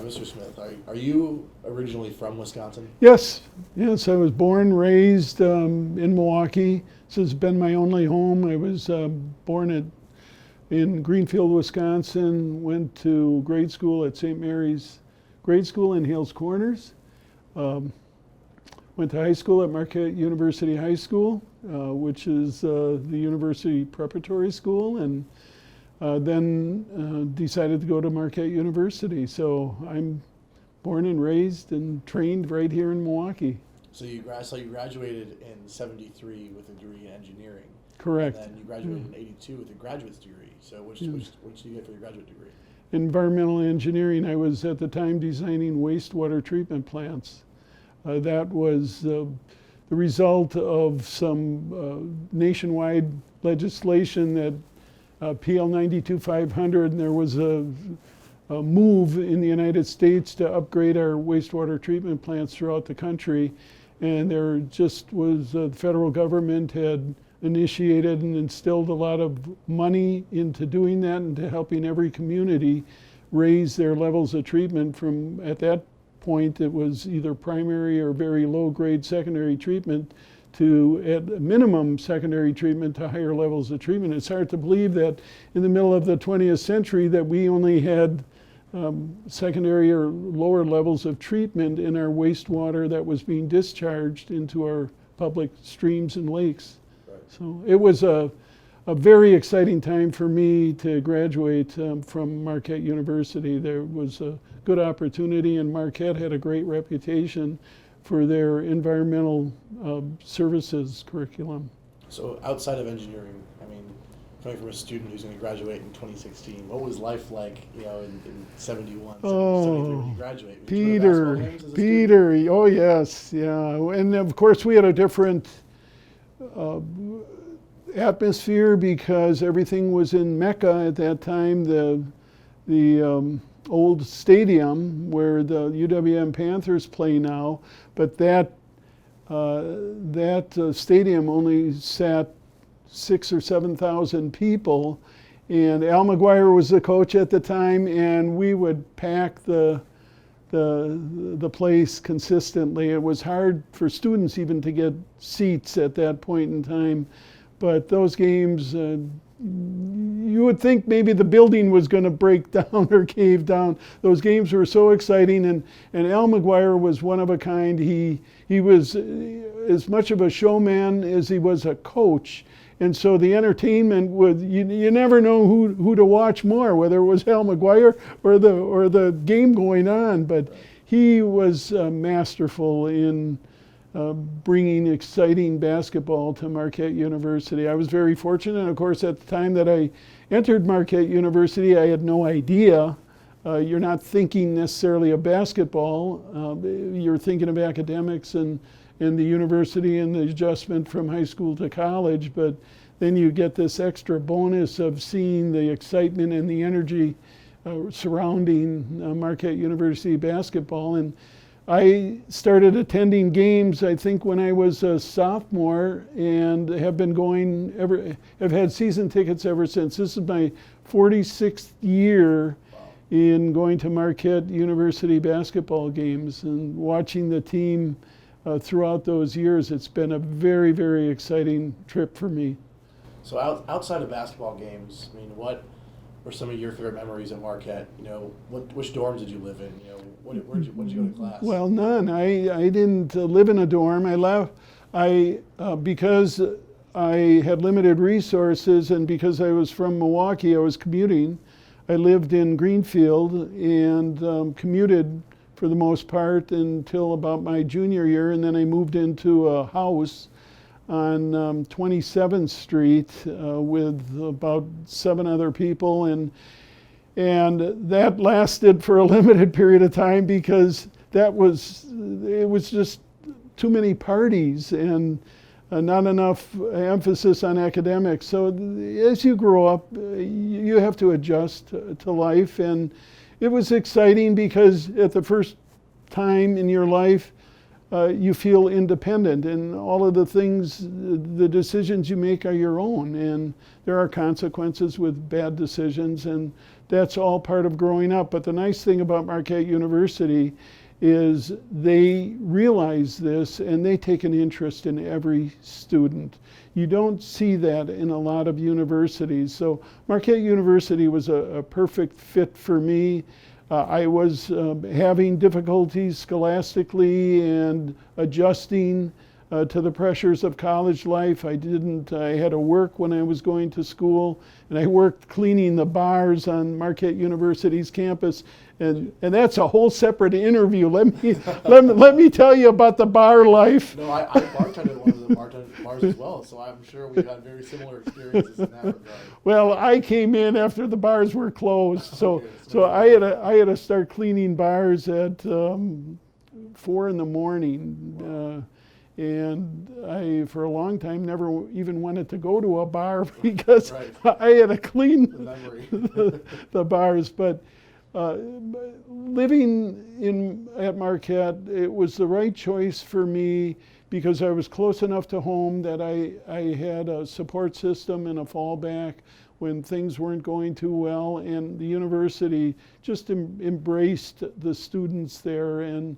Mr. Smith, are you originally from Wisconsin? Yes, yes, I was born, raised in Milwaukee. This has been my only home. I was in Greenfield, Wisconsin, went to grade school at St. Mary's Grade School in Hales Corners. Um, Went to high school at Marquette University High School, which is the university preparatory school, and then decided to go to Marquette University. So I'm born and raised and trained right here in Milwaukee. So you graduated in '73 with a degree in engineering. Correct. And then you graduated in '82 with a graduate's degree. So which did you get for your graduate degree? Environmental engineering. I was at the time designing wastewater treatment plants. That was the result of some nationwide legislation that PL 92-500, and there was a move in the United States to upgrade our wastewater treatment plants throughout the country. And there just was, the federal government had initiated and instilled a lot of money into doing that and to helping every community raise their levels of treatment from, at that point, it was either primary or very low grade secondary treatment to, at minimum, secondary treatment to higher levels of treatment. It's hard to believe that in the middle of the 20th century that we only had secondary or lower levels of treatment in our wastewater that was being discharged into our public streams and lakes. Right. So it was a very exciting time for me to graduate from Marquette University. There was a good opportunity, and Marquette had a great reputation for their environmental services curriculum. So outside of engineering, I mean, coming from a student who's going to graduate in 2016, what was life like, in 71, 73 when you graduate? Were you to basketball games as a Peter, oh yes, yeah. And of course we had a different atmosphere because everything was in Mecca at that time, the old stadium where the UWM Panthers play now, but that stadium only sat 6,000 or 7,000 people, and Al McGuire was the coach at the time, and we would pack the place consistently. It was hard for students even to get seats at that point in time, but those games, you would think maybe the building was going to break down or cave down. Those games were so exciting, and Al McGuire was one of a kind. He was as much of a showman as he was a coach. And so the entertainment would, you never know who to watch more, whether it was Al McGuire or the game going on. But he was masterful in bringing exciting basketball to Marquette University. I was very fortunate. Of course, at the time that I entered Marquette University, I had no idea. You're not thinking necessarily of basketball. You're thinking of academics and the university and the adjustment from high school to college, but then you get this extra bonus of seeing the excitement and the energy surrounding Marquette University basketball. And I started attending games, I think, when I was a sophomore, and have been going have had season tickets ever since. This is my 46th year in going to Marquette University basketball games and watching the team throughout those years. It's been a very, very exciting trip for me. So outside of basketball games, I mean, what were some of your favorite memories at Marquette? Which dorms did you live in? When did you go to class? Well, none. I didn't live in a dorm. I left. Because I had limited resources and because I was from Milwaukee, I was commuting. I lived in Greenfield and commuted for the most part until about my junior year, and then I moved into a house on 27th Street with about 7 other people, and that lasted for a limited period of time because it was just too many parties and not enough emphasis on academics. So as you grow up, you have to adjust to life, and it was exciting because at the first time in your life, you feel independent, and all of the things, the decisions you make are your own, and there are consequences with bad decisions, and that's all part of growing up. But the nice thing about Marquette University is they realize this, and they take an interest in every student. You don't see that in a lot of universities. So Marquette University was a perfect fit for me. I was having difficulties scholastically and adjusting to the pressures of college life. I had to work when I was going to school, and I worked cleaning the bars on Marquette University's campus. And that's a whole separate interview. Let me tell you about the bar life. No, I bartended one of the bars as well, so I'm sure we had very similar experiences in that regard. Well, I came in after the bars were closed, so I had to start cleaning bars at 4 in the morning. Wow. And I, for a long time, never even wanted to go to a bar because Right. I had to clean The memory. the bars. But living at Marquette, it was the right choice for me because I was close enough to home that I had a support system and a fallback when things weren't going too well. And the university just embraced the students there. And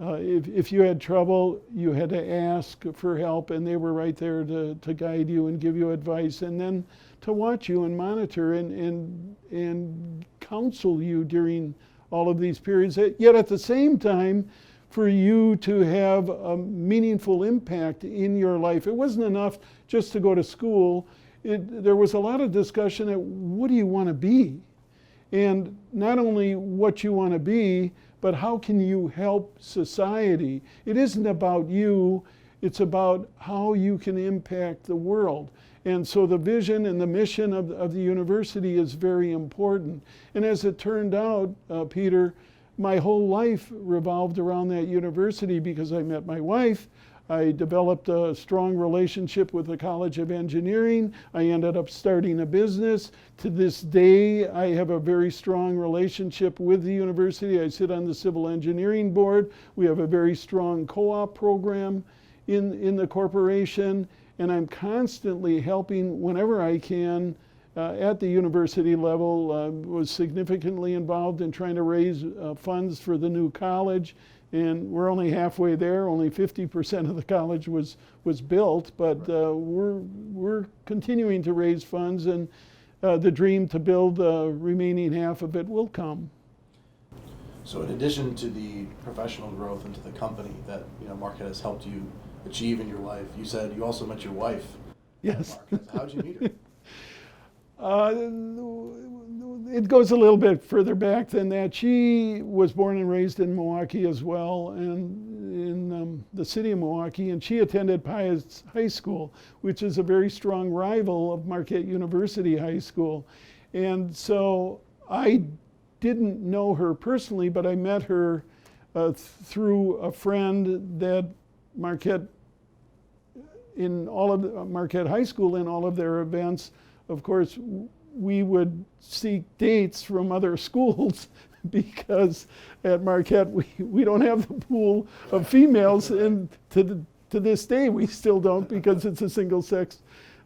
if you had trouble, you had to ask for help, and they were right there to guide you and give you advice, and then to watch you and monitor and counsel you during all of these periods. Yet at the same time, for you to have a meaningful impact in your life. It wasn't enough just to go to school. There was a lot of discussion at what do you want to be? And not only what you want to be, but how can you help society? It isn't about you, it's about how you can impact the world. And so the vision and the mission of the university is very important. And as it turned out, Peter, my whole life revolved around that university because I met my wife. I developed a strong relationship with the College of Engineering. I ended up starting a business. To this day, I have a very strong relationship with the university. I sit on the Civil Engineering Board. We have a very strong co-op program in the corporation, and I'm constantly helping whenever I can at the university level. Was significantly involved in trying to raise funds for the new college. And we're only halfway there. Only 50% of the college was built, but we're continuing to raise funds, and the dream to build the remaining half of it will come. So, in addition to the professional growth into the company that Marquette has helped you achieve in your life, you said you also met your wife. Yes. How did you meet her? It goes a little bit further back than that. She was born and raised in Milwaukee as well, and in the city of Milwaukee, and she attended Pius High School, which is a very strong rival of Marquette University High School. And so I didn't know her personally, but I met her through a friend that Marquette High School, in all of their events, of course, we would seek dates from other schools because at Marquette we don't have the pool of females, and to this day we still don't because it's a single-sex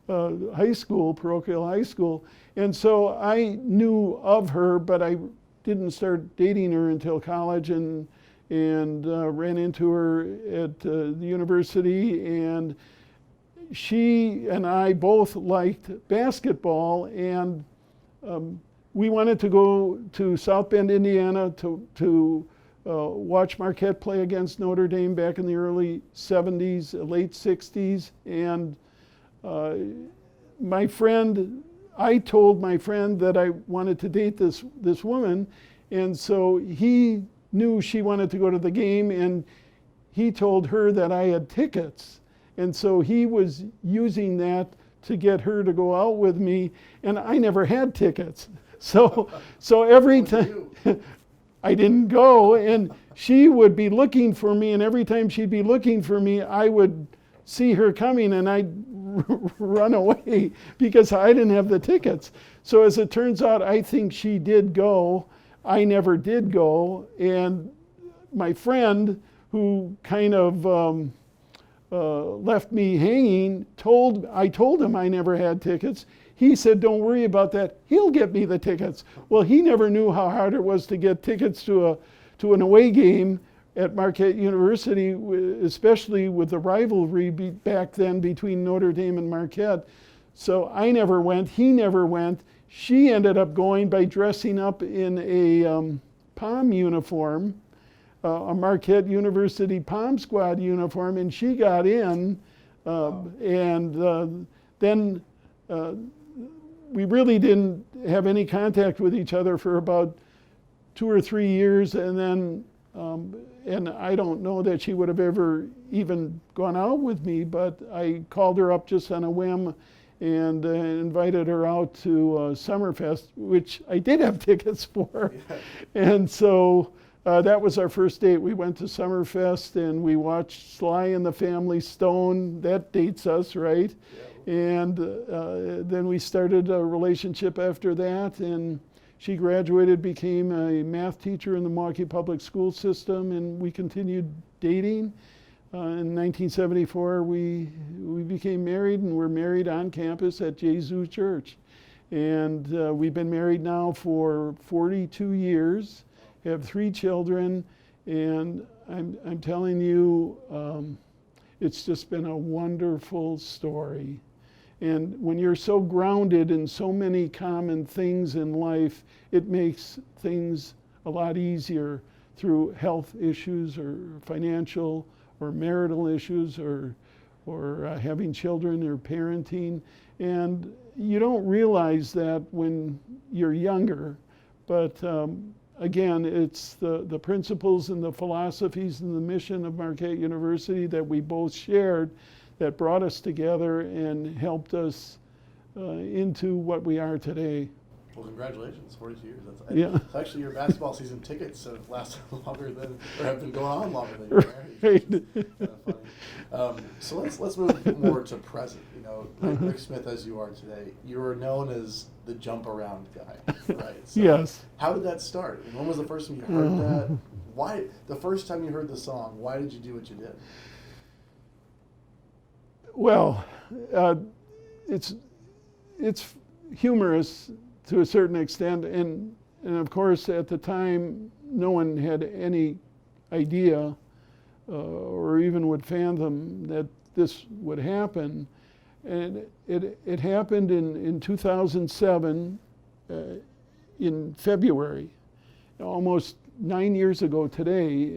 high school, parochial high school. And so I knew of her, but I didn't start dating her until college, and ran into her at the university, and she and I both liked basketball, and we wanted to go to South Bend, Indiana to watch Marquette play against Notre Dame back in the early 70s, late 60s. And I told my friend that I wanted to date this woman, and so he knew she wanted to go to the game, and he told her that I had tickets. And so he was using that to get her to go out with me, and I never had tickets. So every time I didn't go, and she would be looking for me, and every time she'd be looking for me, I would see her coming, and I'd run away because I didn't have the tickets. So as it turns out, I think she did go. I never did go, and my friend, who kind of left me hanging, I told him I never had tickets. He said, don't worry about that. He'll get me the tickets. Well, he never knew how hard it was to get tickets to an away game at Marquette University, especially with the rivalry back then between Notre Dame and Marquette. So I never went. He never went. She ended up going by dressing up in a pom uniform, a Marquette University pom squad uniform, and she got in. Then we really didn't have any contact with each other for about 2 or 3 years, and then and I don't know that she would have ever even gone out with me, but I called her up just on a whim and invited her out to Summerfest, which I did have tickets for. Yeah. And so that was our first date. We went to Summerfest and we watched Sly and the Family Stone. That dates us, right? Yeah. And then we started a relationship after that, and she graduated, became a math teacher in the Milwaukee Public School System, and we continued dating. In 1974, we became married, and we're married on campus at Jesu Church. And we've been married now for 42 years, have 3 children, and I'm telling you, it's just been a wonderful story. And when you're so grounded in so many common things in life, it makes things a lot easier through health issues or financial or marital issues or having children or parenting. And you don't realize that when you're younger, but again, it's the principles and the philosophies and the mission of Marquette University that we both shared that brought us together and helped us into what we are today. Well, congratulations, 42 years. Yeah. Actually, your basketball season tickets have lasted longer than, or have been going on longer than your marriage. Right. Funny. So let's move more to present. You know, Rick Smith, as you are today, you were known as the jump around guy, right? So yes. How did that start? And when was the first time you heard that? Why, the first time you heard the song, why did you do what you did? Well, it's humorous to a certain extent, and of course at the time no one had any idea or even would fathom that this would happen. And it happened in 2007 in February, almost 9 years ago today.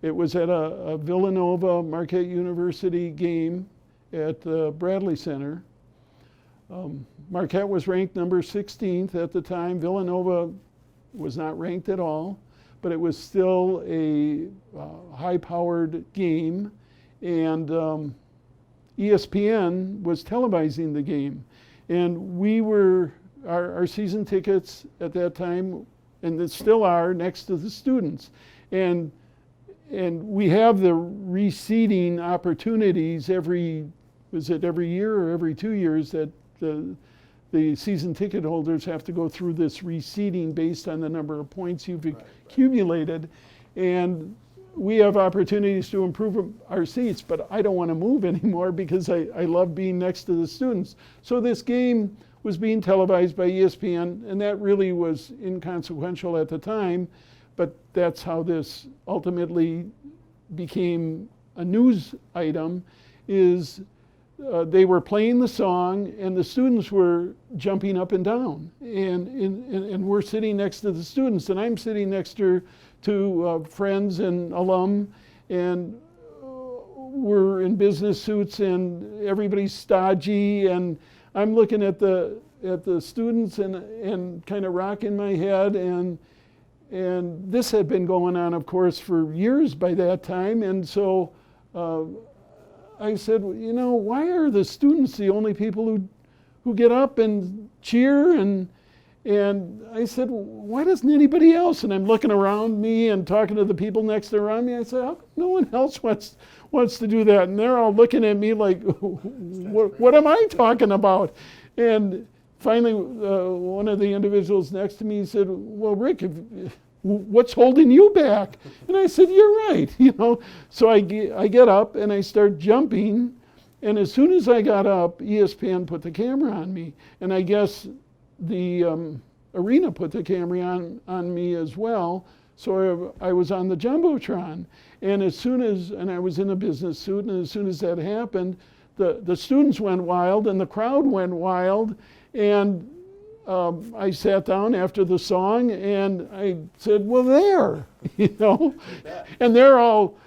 It was at a Villanova Marquette University game at the Bradley Center. Marquette was ranked number 16th at the time. Villanova was not ranked at all, but it was still a high-powered game, and ESPN was televising the game. And we were, our season tickets at that time, and they still are, next to the students. And we have the reseating opportunities every year or every 2 years that the season ticket holders have to go through this reseating based on the number of points you've accumulated. And we have opportunities to improve our seats, but I don't want to move anymore because I love being next to the students. So this game was being televised by ESPN, and that really was inconsequential at the time, but that's how this ultimately became a news item, is they were playing the song and the students were jumping up and down, and we're sitting next to the students, and I'm sitting next to friends and alum, and we're in business suits and everybody's stodgy, and I'm looking at the students and kind of rocking my head, and this had been going on, of course, for years by that time. And so I said, you know, why are the students the only people who get up and cheer? And I said, why doesn't anybody else? And I'm looking around me and talking to the people next around me. I said, how come no one else wants to do that? And they're all looking at me like, what am I talking about? And finally, one of the individuals next to me said, well, Rick, what's holding you back? And I said, you're right, you know. So I get up and I start jumping, and as soon as I got up, ESPN put the camera on me, and I guess the arena put the camera on me as well. So I was on the Jumbotron, and I was in a business suit, and as soon as that happened, the students went wild and the crowd went wild, and I sat down after the song and I said, well, there, you know, and they're all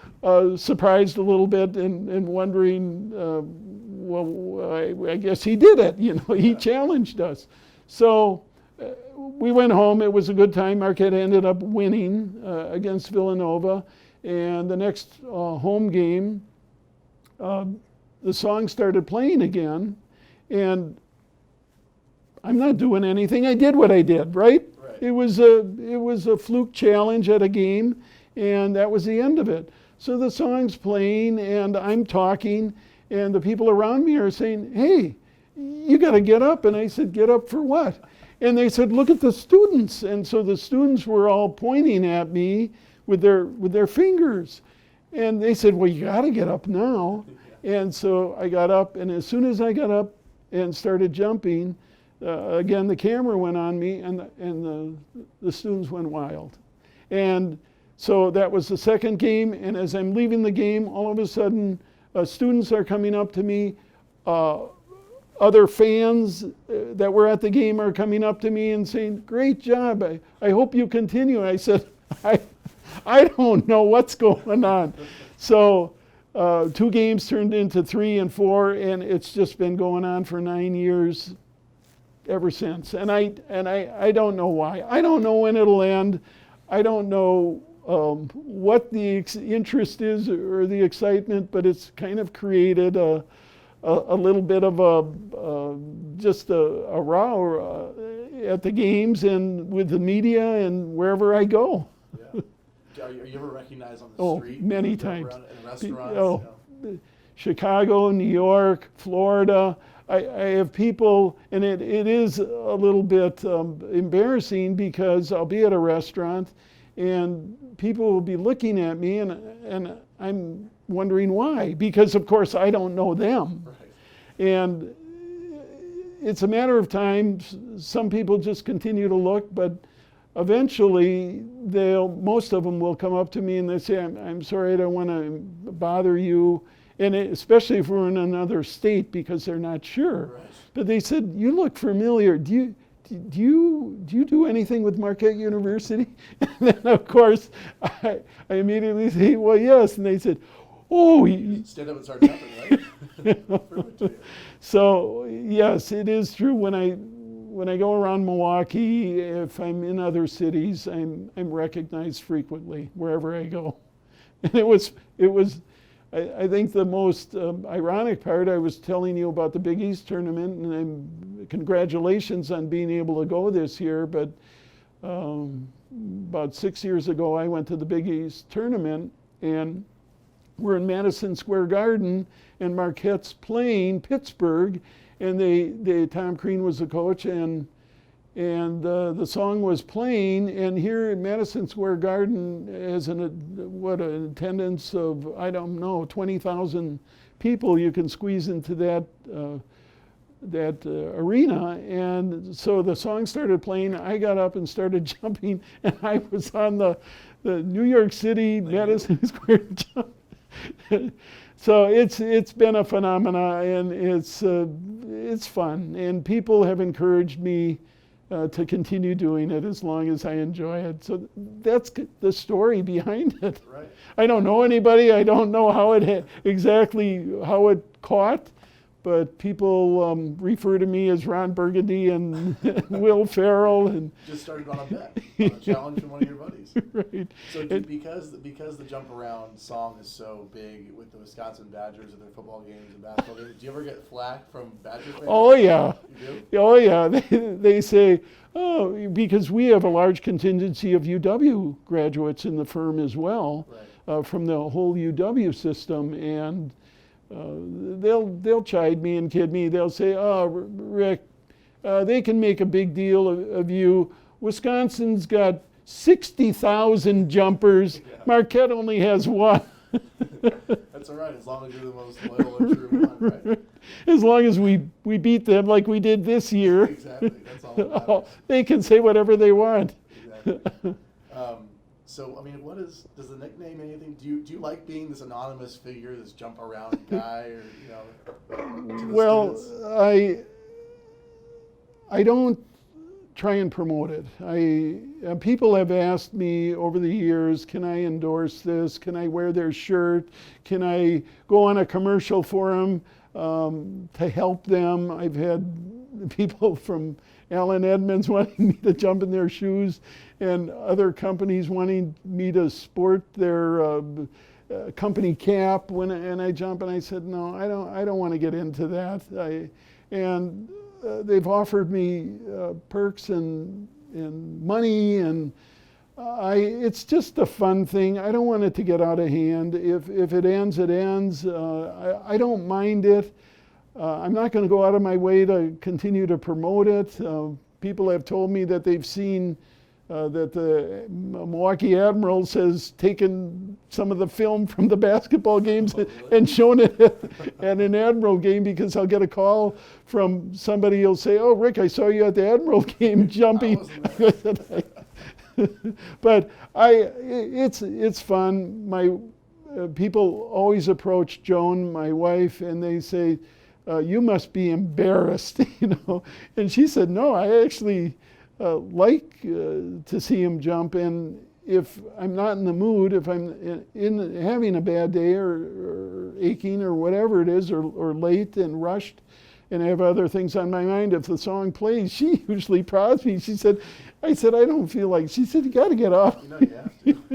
surprised a little bit and wondering, well, I guess he did it, you know, he challenged us. So we went home. It was a good time. Marquette ended up winning against Villanova, and the next home game, the song started playing again, and I'm not doing anything. I did what I did, right? It was a fluke challenge at a game, and that was the end of it. So the song's playing, and I'm talking, and the people around me are saying, hey, you got to get up. And I said, get up for what? And they said, look at the students. And so the students were all pointing at me with their fingers. And they said, well, you got to get up now. And so I got up, and as soon as I got up and started jumping, again, the camera went on me, and the students went wild. And so that was the second game, and as I'm leaving the game, all of a sudden, students are coming up to me. Other fans that were at the game are coming up to me and saying, great job, I hope you continue. I said, I don't know what's going on. So 2 games turned into 3 and 4, and it's just been going on for 9 years ever since. And I don't know why. I don't know when it'll end. I don't know what the interest is or the excitement, but it's kind of created a little bit of just a row at the games and with the media and wherever I go. Yeah. Are you ever recognized on the street? Oh, many times. In restaurants? Chicago, New York, Florida. I have people, and it is a little bit embarrassing because I'll be at a restaurant and people will be looking at me and I'm wondering why, because of course I don't know them. Right. And it's a matter of time. Some people just continue to look, but eventually most of them will come up to me and they say, I'm sorry, I don't want to bother you. And especially if we're in another state, because they're not sure. Right. But they said, you look familiar. Do you do anything with Marquette University? And then of course I immediately say, well, yes. And they said, oh, stand up and start jumping, right? So yes, it is true. When I go around Milwaukee, if I'm in other cities, I'm recognized frequently wherever I go. And it was. I think the most ironic part, I was telling you about the Big East tournament, and congratulations on being able to go this year, but about 6 years ago I went to the Big East tournament, and we're in Madison Square Garden, and Marquette's playing Pittsburgh, and Tom Crean was the coach, and the song was playing, and here in Madison Square Garden has an attendance of, I don't know, 20,000 people you can squeeze into that arena. And so the song started playing, I got up and started jumping, and I was on the New York City Madison Square jump. So it's been a phenomena, and it's fun, and people have encouraged me to continue doing it as long as I enjoy it. So that's the story behind it. Right. I don't know anybody. I don't know how exactly how it caught, but people refer to me as Ron Burgundy and Will Ferrell. And just started on a bet, on a challenge from one of your buddies. Right. So because the jump around song is so big with the Wisconsin Badgers at their football games and basketball games, do you ever get flack from Badger fans? Oh yeah. You do? Oh yeah. They say, oh, because we have a large contingency of UW graduates in the firm as well, right. From the whole UW system, and they'll chide me and kid me. They'll say, oh, Rick, they can make a big deal of you. Wisconsin's got 60,000 jumpers. Yeah. Marquette only has one. That's all right, as long as you're the most loyal and true one, right? As long as we beat them like we did this year. Exactly, that's all that matters. They can say whatever they want. Exactly. So, I mean, does the nickname anything? Do you like being this anonymous figure, this jump around guy, or, to the Well, students? I don't try and promote it. People have asked me over the years, can I endorse this? Can I wear their shirt? Can I go on a commercial for them to help them? I've had people from Allen Edmonds wanting me to jump in their shoes, and other companies wanting me to sport their company cap and I jump. And I said, no, I don't want to get into that. They've offered me perks and money, and it's just a fun thing. I don't want it to get out of hand. If it ends, it ends. I don't mind it. I'm not going to go out of my way to continue to promote it. People have told me that they've seen that the Milwaukee Admirals has taken some of the film from the basketball games and shown it at an Admiral game, because I'll get a call from somebody who'll say, oh, Rick, I saw you at the Admiral game jumping. But it's fun. My people always approach Joan, my wife, and they say, you must be embarrassed, And she said, no, I actually like to see him jump, and if I'm not in the mood, if I'm in having a bad day or aching or whatever it is, or late and rushed, and I have other things on my mind, if the song plays, she usually prods me. I said, I don't feel like, she said, you got to get off. You have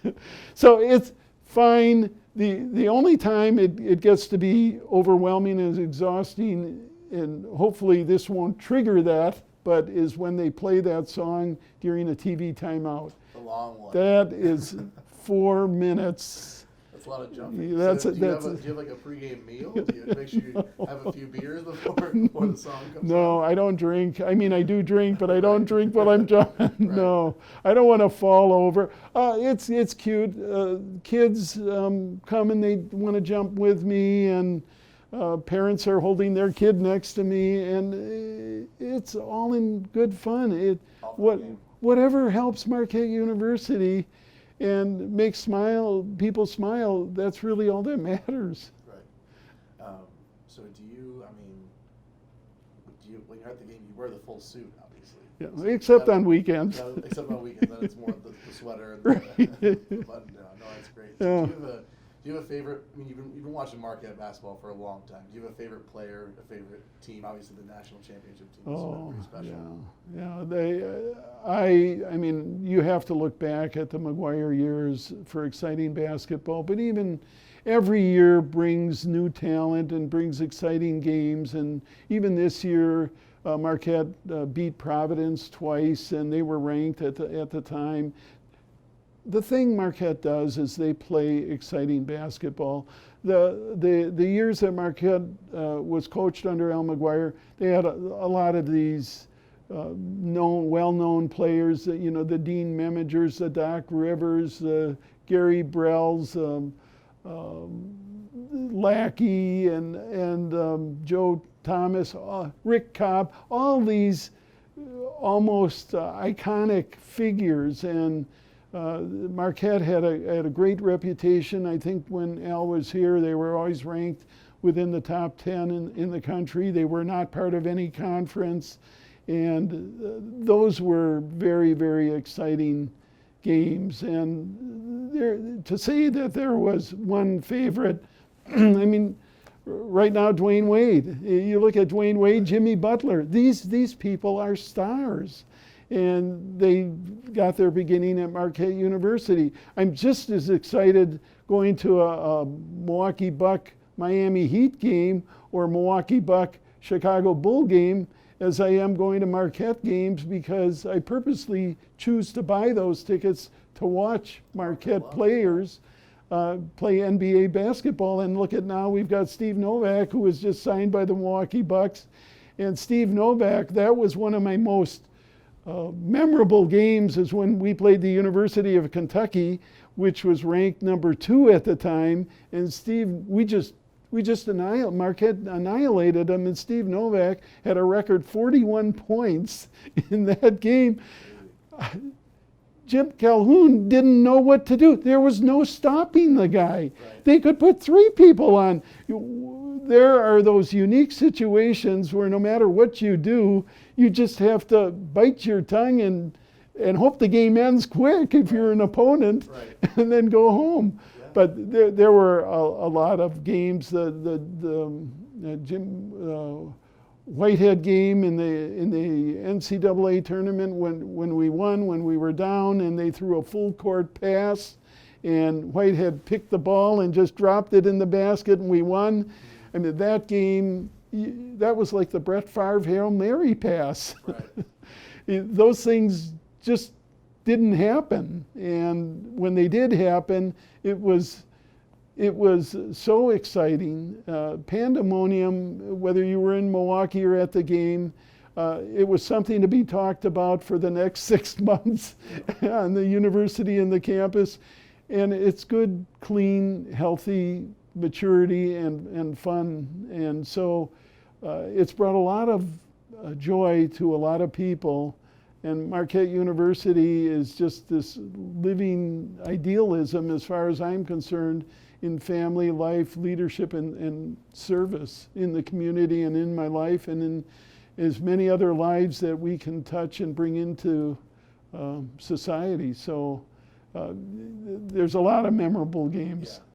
to. So it's fine. The only time it gets to be overwhelming and exhausting, and hopefully this won't trigger that, but is when they play that song during a TV timeout. The long one. That is 4 minutes. That's a lot of jumping. Do you have like a pregame meal? Do you make sure you have a few beers before the song comes No, on? I don't drink. I mean, I do drink, but I don't drink while I'm jumping. Right. No, I don't want to fall over. It's cute. Kids come and they want to jump with me, and parents are holding their kid next to me, and it's all in good fun. Whatever helps Marquette University and makes people smile, that's really all that matters. Right. So when you're at the game, you wear the full suit, obviously. Yeah, except on weekends. Except on weekends, then it's more the sweater and the button down. No, that's great. So Yeah. do you have a favorite? I mean, you've been watching Marquette basketball for a long time. Do you have a favorite player, a favorite team? Obviously, the national championship team is pretty special. Yeah. I mean, you have to look back at the McGuire years for exciting basketball, but even every year brings new talent and brings exciting games. And even this year, Marquette beat Providence twice, and they were ranked at the time. The thing Marquette does is they play exciting basketball. The years that Marquette was coached under Al McGuire, they had a lot of these well-known players. The Dean Memingers, the Doc Rivers, the Gary Brells, Lackey, and Joe Thomas, Rick Cobb, all these almost iconic figures. And Marquette had a great reputation. I think when Al was here, they were always ranked within the top 10 in the country. They were not part of any conference. And those were very, very exciting games. And to say that there was one favorite, I mean, right now, Dwayne Wade. You look at Dwayne Wade, Jimmy Butler. These people are stars. And they got their beginning at Marquette University. I'm just as excited going to a Milwaukee Buck Miami Heat game or Milwaukee Buck Chicago Bull game as I am going to Marquette games, because I purposely choose to buy those tickets to watch Marquette players play NBA basketball. And look at now, we've got Steve Novak, who was just signed by the Milwaukee Bucks. And Steve Novak, that was one of my most memorable games is when we played the University of Kentucky, which was ranked number 2 at the time. And Steve, we just Marquette annihilated them, and Steve Novak had a record 41 points in that game. Jim Calhoun didn't know what to do. There was no stopping the guy. Right. They could put 3 people on. There are those unique situations where no matter what you do, you just have to bite your tongue and hope the game ends quick if you're an opponent, Right. and then go home. Yeah. But there were a lot of games. The Jim Whitehead game in the NCAA tournament when we won, when we were down, and they threw a full court pass, and Whitehead picked the ball and just dropped it in the basket, and we won. I mean, that game, that was like the Brett Favre Hail Mary pass. Right. Those things just didn't happen, and when they did happen, it was so exciting. Pandemonium, whether you were in Milwaukee or at the game, it was something to be talked about for the next 6 months on the university and the campus. And it's good, clean, healthy maturity and fun. And so it's brought a lot of joy to a lot of people. And Marquette University is just this living idealism, as far as I'm concerned, in family life, leadership, and service in the community and in my life, and in as many other lives that we can touch and bring into society. So there's a lot of memorable games. Yeah.